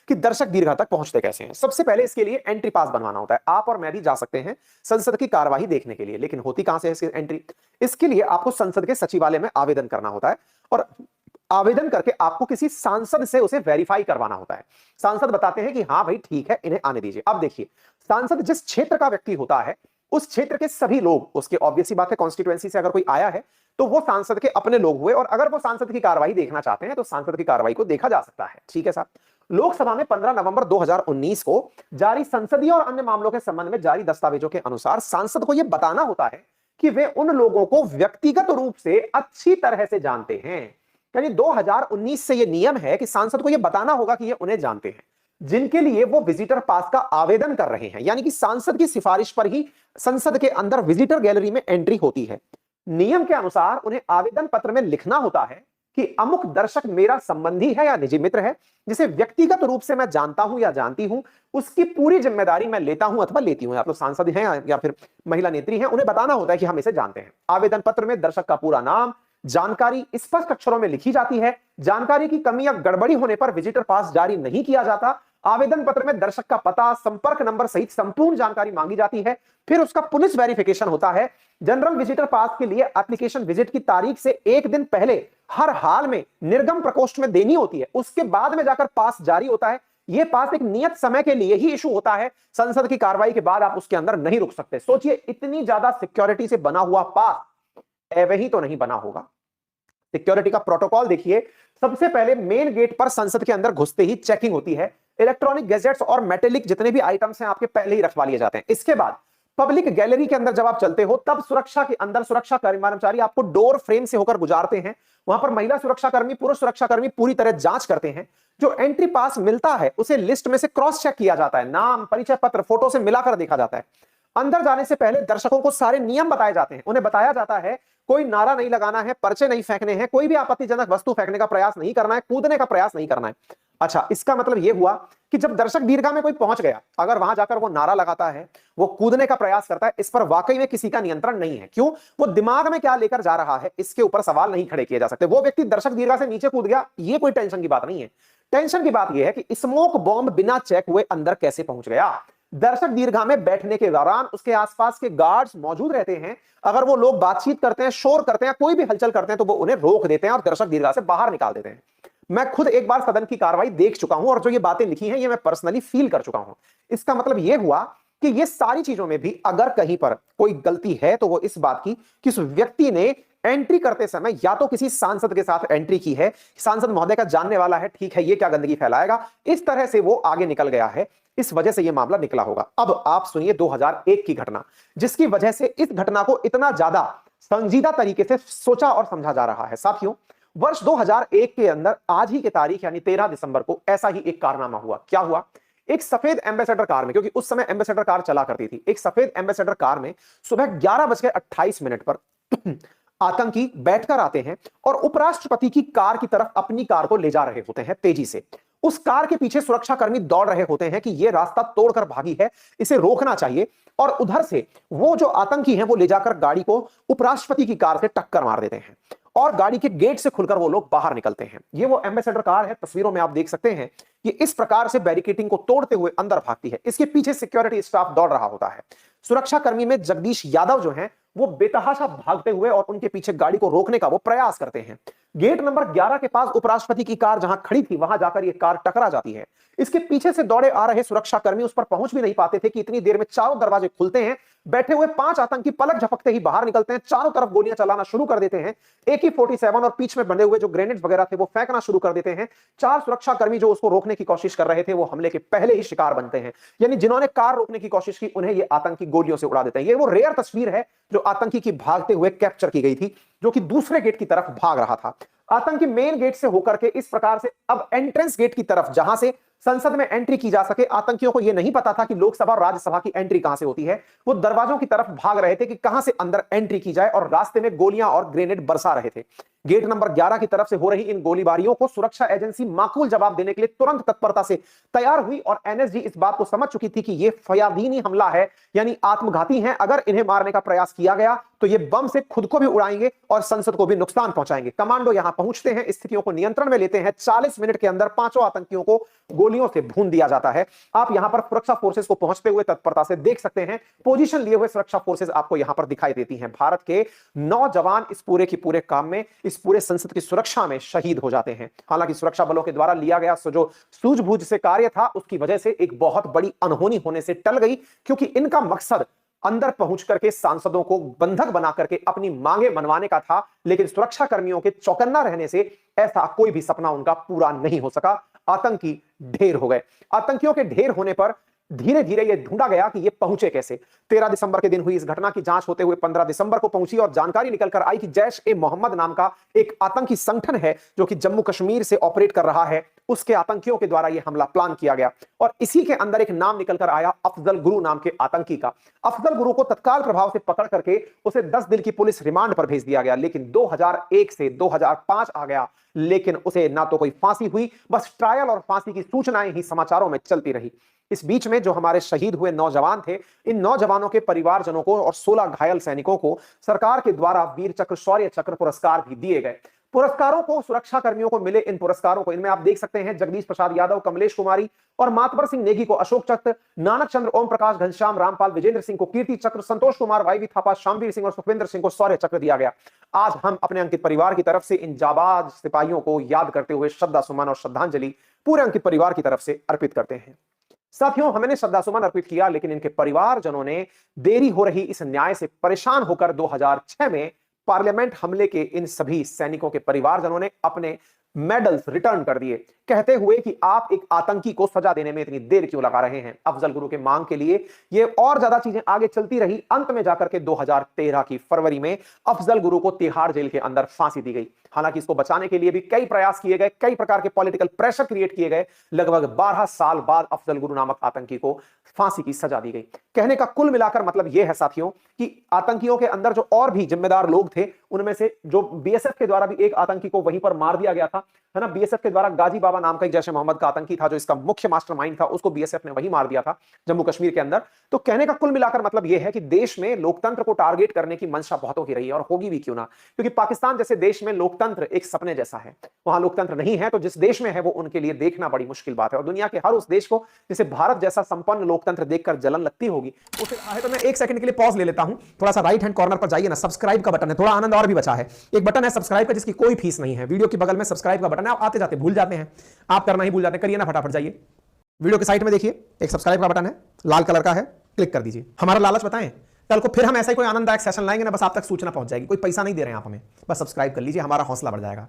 कि दर्शक दीर्घा तक पहुंचते कैसे हैं। सबसे पहले इसके लिए एंट्री पास बनवाना होता है। आप और मैं भी जा सकते हैं संसद की कार्यवाही देखने के लिए, लेकिन होती कहां से है इसकी एंट्री? इसके लिए आपको संसद के सचिवालय में आवेदन करना होता है और आवेदन करके आपको किसी सांसद से उसे वेरीफाई करवाना होता है। सांसद बताते हैं कि हाँ भाई ठीक है, इन्हें आने दीजिए। अब देखिए, सांसद जिस क्षेत्र का व्यक्ति होता है उस क्षेत्र के सभी लोग, उसके ऑब्वियस सी बात है कॉन्स्टिट्यूएंसी से अगर कोई आया है तो वो सांसद के अपने लोग हुए, और अगर वो सांसद की कार्रवाई देखना चाहते हैं तो सांसद की कार्रवाई को देखा जा सकता है। ठीक है साहब। लोकसभा में 15 नवंबर 2019 को जारी संसदीय और अन्य मामलों के संबंध में जारी दस्तावेजों के अनुसार सांसद को यह बताना होता है कि वे उन लोगों को व्यक्तिगत रूप से अच्छी तरह से जानते हैं। यानी 2019 से यह नियम है कि सांसद को यह बताना होगा कि ये उन्हें जानते हैं जिनके लिए वो विजिटर पास का आवेदन कर रहे हैं। यानी कि सांसद की सिफारिश पर ही संसद के अंदर विजिटर गैलरी में एंट्री होती है। नियम के अनुसार उन्हें आवेदन पत्र में लिखना होता है कि अमुक दर्शक मेरा संबंधी है या निजी मित्र है, जिसे व्यक्तिगत रूप से मैं जानता हूं या जानती हूं, उसकी पूरी जिम्मेदारी मैं लेता हूं अथवा लेती हूं। या तो सांसद हैं या फिर महिला नेत्री हैं, उन्हें बताना होता है कि हम इसे जानते हैं। आवेदन पत्र में दर्शक का पूरा नाम, जानकारी स्पष्ट अक्षरों में लिखी जाती है। जानकारी की कमी या गड़बड़ी होने पर विजिटर पास जारी नहीं किया जाता। आवेदन पत्र में दर्शक का पता, संपर्क नंबर सहित संपूर्ण जानकारी मांगी जाती है। फिर उसका पुलिस वेरिफिकेशन होता है। जनरल विजिटर पास के लिए एप्लीकेशन विजिट की तारीख से एक दिन पहले हर हाल में निर्गम प्रकोष्ठ में देनी होती है। उसके बाद में जाकर पास जारी होता है। यह पास एक नियत समय के लिए ही इशू होता है। संसद की कार्रवाई के बाद आप उसके अंदर नहीं रुक सकते। सोचिए, इतनी ज्यादा सिक्योरिटी से बना हुआ पास वही तो नहीं बना होगा। सिक्योरिटी का प्रोटोकॉल देखिए। सबसे पहले मेन गेट पर संसद के अंदर घुसते ही चेकिंग होती है। इलेक्ट्रॉनिक गैजेट्स और मेटेलिक जितने भी आइटम्स हैं आपके पहले ही रखवा लिए जाते हैं। इसके बाद पब्लिक गैलरी के अंदर जब आप चलते हो तब सुरक्षा के अंदर सुरक्षा कर्मचारी आपको डोर फ्रेम से होकर गुजारते हैं। वहां पर महिला सुरक्षाकर्मी, पुरुष सुरक्षाकर्मी पूरी तरह जांच करते हैं। जो एंट्री पास मिलता है उसे लिस्ट में से क्रॉस चेक किया जाता है। नाम, परिचय पत्र, फोटो से मिलाकर देखा जाता है। अंदर जाने से पहले दर्शकों को सारे नियम बताए जाते हैं। उन्हें बताया जाता है कोई नारा नहीं लगाना है, पर्चे नहीं फेंकने हैं, कोई भी आपत्तिजनक वस्तु फेंकने का प्रयास नहीं करना है, कूदने का प्रयास नहीं करना है। अच्छा, इसका मतलब यह हुआ कि जब दर्शक दीर्घा में कोई पहुंच गया, अगर वहां जाकर वो नारा लगाता है, वो कूदने का प्रयास करता है, इस पर वाकई में किसी का नियंत्रण नहीं है। क्यों? वो दिमाग में क्या लेकर जा रहा है, इसके ऊपर सवाल नहीं खड़े किए जा सकते। वो व्यक्ति दर्शक दीर्घा से नीचे कूद गया, ये कोई टेंशन की बात नहीं है। टेंशन की बात यह है कि स्मोक बॉम्ब बिना चेक हुए अंदर कैसे पहुंच गया। दर्शक दीर्घा में बैठने के दौरान उसके आसपास के गार्ड्स मौजूद रहते हैं। अगर वो लोग बातचीत करते हैं, शोर करते हैं, कोई भी हलचल करते हैं तो वो उन्हें रोक देते हैं और दर्शक दीर्घा से बाहर निकाल देते हैं। मैं खुद एक बार सदन की कार्रवाई देख चुका हूं और जो ये बातें लिखी हैं ये मैं पर्सनली फील कर चुका हूं। इसका मतलब ये हुआ कि ये सारी चीजों में भी अगर कहीं पर कोई गलती है तो वो इस बात की कि उस व्यक्ति ने एंट्री करते समय या तो किसी सांसद के साथ एंट्री की है, सांसद महोदय का जानने वाला है, ठीक है ये क्या गंदगी फैलाएगा, इस तरह से वो आगे निकल गया है। इस वजह से यह मामला निकला होगा। अब आप सुनिए 2001 की घटना, जिसकी वजह से इस घटना को इतना ज्यादा संजीदा तरीके से सोचा और समझा जा रहा है। साथियों, वर्ष 2001 के अंदर आज ही की तारीख यानी 13 दिसंबर को ऐसा ही एक कारनामा हुआ। क्या हुआ? एक सफेद एम्बेसडर कार में, क्योंकि उस समय एम्बेसडर कार चला करती थी, एक सफेद एम्बेसडर कार में सुबह 11:28 पर आतंकी बैठकर आते हैं और उपराष्ट्रपति की कार की तरफ अपनी कार को ले जा रहे होते हैं तेजी से। उस कार के पीछे सुरक्षाकर्मी दौड़ रहे होते हैं कि यह रास्ता तोड़कर भागी है, इसे रोकना चाहिए। और उधर से वो जो आतंकी हैं वो ले जाकर गाड़ी को उपराष्ट्रपति की कार से टक्कर मार देते हैं और गाड़ी के गेट से खुलकर वो लोग बाहर निकलते हैं। ये वो एम्बेसडर कार है, तस्वीरों में आप देख सकते हैं। ये इस प्रकार से बैरिकेडिंग को तोड़ते हुए अंदर भागती है। इसके पीछे सिक्योरिटी स्टाफ दौड़ रहा होता है। सुरक्षाकर्मी में जगदीश यादव जो हैं वो बेतहाशा भागते हुए और उनके पीछे गाड़ी को रोकने का वो प्रयास करते हैं। गेट नंबर 11 के पास उपराष्ट्रपति की कार जहां खड़ी थी वहां जाकर ये कार टकरा जाती है। इसके पीछे से दौड़े आ रहे सुरक्षाकर्मी उस पर पहुंच भी नहीं पाते थे कि इतनी देर में चारों दरवाजे खुलते हैं। बैठे हुए 5 आतंकी पलक झपकते ही बाहर निकलते हैं, चारों तरफ गोलियां चलाना शुरू कर देते हैं। AK-47 और पीछे में बंधे हुए जो ग्रेनेड वगैरह थे वो फेंकना शुरू कर देते हैं। 4 सुरक्षाकर्मी जो उसको रोकने की कोशिश कर रहे थे वो हमले के पहले ही शिकार बनते हैं। यानी जिन्होंने कार रोकने की कोशिश की उन्हें ये आतंकी गोलियों से उड़ा देते हैं। ये वो रेयर तस्वीर है जो आतंकी की भागते हुए कैप्चर की गई थी, जो कि दूसरे गेट की तरफ भाग रहा था। आतंकी मेन गेट से होकर के इस प्रकार से अब एंट्रेंस गेट की तरफ, जहां से संसद में एंट्री की जा सके, आतंकियों को यह नहीं पता था कि लोकसभा और राज्यसभा की एंट्री कहां से होती है। वो दरवाजों की तरफ भाग रहे थे कि कहां से अंदर एंट्री की जाए और रास्ते में गोलियां और ग्रेनेड बरसा रहे थे। गेट नंबर 11 की तरफ से हो रही इन गोलीबारियों को सुरक्षा एजेंसी माकूल जवाब देने के लिए तुरंत तत्परता से तैयार हुई और एनएसजी इस बात को समझ चुकी थी कि यह फयादीनी हमला है, यानी आत्मघाती है। अगर इन्हें मारने का प्रयास किया गया तो ये बम से खुद को भी उड़ाएंगे और संसद को भी नुकसान पहुंचाएंगे। कमांडो यहां पहुंचते हैं, स्थितियों को नियंत्रण में लेते हैं। 40 मिनट के अंदर पांचों आतंकियों को गोलियों से भून दिया जाता है। आप यहां पर सुरक्षा फोर्सेस को पहुंचते हुए तत्परता से देख सकते हैं। पोजीशन लिए हुए सुरक्षा फोर्सेस आपको यहां पर दिखाई देती हैं। भारत के 9 जवान इस पूरे की पूरे काम में, इस पूरे संसद की सुरक्षा में शहीद हो जाते हैं। हालांकि सुरक्षा बलों के द्वारा लिया गया जो सूझबूझ से कार्य था उसकी वजह से एक बहुत बड़ी अनहोनी होने से टल गई, क्योंकि इनका मकसद अंदर पहुंच करके सांसदों को बंधक बना करके अपनी मांगे मनवाने का था। लेकिन सुरक्षा कर्मियों के चौकन्ना रहने से ऐसा कोई भी सपना उनका पूरा नहीं हो सका। आतंकी ढेर हो गए। आतंकियों के ढेर होने पर धीरे धीरे यह ढूंढा गया कि ये पहुंचे कैसे। 13 दिसंबर के दिन हुई इस घटना की जांच होते हुए 15 दिसंबर को पहुंची और जानकारी निकलकर आई कि जैश-ए-मोहम्मद नाम का एक आतंकी संगठन है जो कि जम्मू कश्मीर से ऑपरेट कर रहा है। उसके आतंकियों के द्वारा यह हमला प्लान किया गया और इसी के अंदर एक नाम निकलकर आया अफजल गुरु नाम के आतंकी का। अफजल गुरु को तत्काल प्रभाव से पकड़ करके उसे 10 दिन की पुलिस रिमांड पर भेज दिया गया। लेकिन 2001 से 2005 आ गया, लेकिन उसे ना तो कोई फांसी हुई, बस ट्रायल और फांसी की सूचनाएं ही समाचारों में चलती रही। इस बीच में जो हमारे शहीद हुए नौजवान थे, इन नौजवानों के परिवारजनों को और 16 घायल सैनिकों को सरकार के द्वारा वीर चक्र, शौर्य चक्र पुरस्कार भी दिए गए। पुरस्कारों को सुरक्षा कर्मियों को मिले इन पुरस्कारों को, इनमें आप देख सकते हैं जगदीश प्रसाद यादव, कमलेश कुमारी और मातबर सिंह नेगी को अशोक चक्र, नानक चंद्र, ओम प्रकाश, घनश्याम, रामपाल, विजेंद्र सिंह को कीर्ति चक्र, संतोष कुमार, वाईवी थापा, शामवीर सिंह और सुखविंदर सिंह को शौर्य चक्र दिया गया। आज हम अपने अंकित परिवार की तरफ से इन जाबाज सिपाहियों को याद करते हुए श्रद्धा सुमन और श्रद्धांजलि पूरे अंकित परिवार की तरफ से अर्पित करते हैं। साथियों, हमने श्रद्धा सुमन अर्पित किया, लेकिन इनके परिवारजनों ने देरी हो रही इस न्याय से परेशान होकर 2006 में पार्लियामेंट हमले के इन सभी सैनिकों के परिवारजनों ने अपने मेडल्स रिटर्न कर दिए, कहते हुए कि आप एक आतंकी को सजा देने में इतनी देर क्यों लगा रहे हैं। अफजल गुरु के मांग के लिए ये और ज्यादा चीजें आगे चलती रही। अंत में जाकर के 2013 की फरवरी में अफजल गुरु को तिहाड़ जेल के अंदर फांसी दी गई। हालांकि इसको बचाने के लिए भी कई प्रयास किए गए, कई प्रकार के पॉलिटिकल प्रेशर क्रिएट किए गए। लगभग 12 साल बाद अफजल गुरु नामक आतंकी को फांसी की सजा दी गई। कहने का कुल मिलाकर मतलब यह है साथियों कि आतंकियों के अंदर जो और भी जिम्मेदार लोग थे, उनमें से जो बीएसएफ के द्वारा भी एक आतंकी को वहीं पर मार दिया गया था, है ना। बीएसएफ के द्वारा गाजी बाबा नाम का एक जैश-ए-मोहम्मद का आतंकी था जो इसका मुख्य मास्टरमाइंड था, उसको बीएसएफ ने वही मार दिया था जम्मू कश्मीर के अंदर। तो कहने का कुल मिलाकर मतलब यह है कि देश में लोकतंत्र को टारगेट करने की मंशा बहुतों की रही है, और होगी भी क्यों ना, क्योंकि पाकिस्तान जैसे देश में लोकतंत्र एक सपने जैसा है। वहां लोकतंत्र नहीं है तो जिस देश में है वो उनके लिए देखना बड़ी मुश्किल बात है। और दुनिया के हर उस देश को जिसे भारत जैसा संपन्न लोकतंत्र देखकर जलन लगती होगी उसे आहे। तो मैं एक सेकंड के लिए पॉज ले लेता हूं, थोड़ा सा राइट हैंड कॉर्नर पर जाइए ना, सब्सक्राइब का बटन है, थोड़ा आनंद और भी बचा है। एक बटन है सब्सक्राइब का जिसकी कोई फीस नहीं है, वीडियो के बगल में सब्सक्राइब का बटन है। आप आते जाते भूल जाते हैं, आप करना ही भूल जाते हैं, करिए ना फटाफट। जाइए वीडियो के साइड में देखिए, एक सब्सक्राइब का बटन है, लाल कलर का है, क्लिक कर दीजिए। हमारा लालच बताएं, कल को फिर हम ऐसा ही कोई आनंददायक सेशन लाएंगे ना, बस आप तक सूचना पहुंच जाएगी। कोई पैसा नहीं दे रहे हैं आप हमें, बस सब्सक्राइब कर लीजिए, हमारा हौसला बढ़ जाएगा।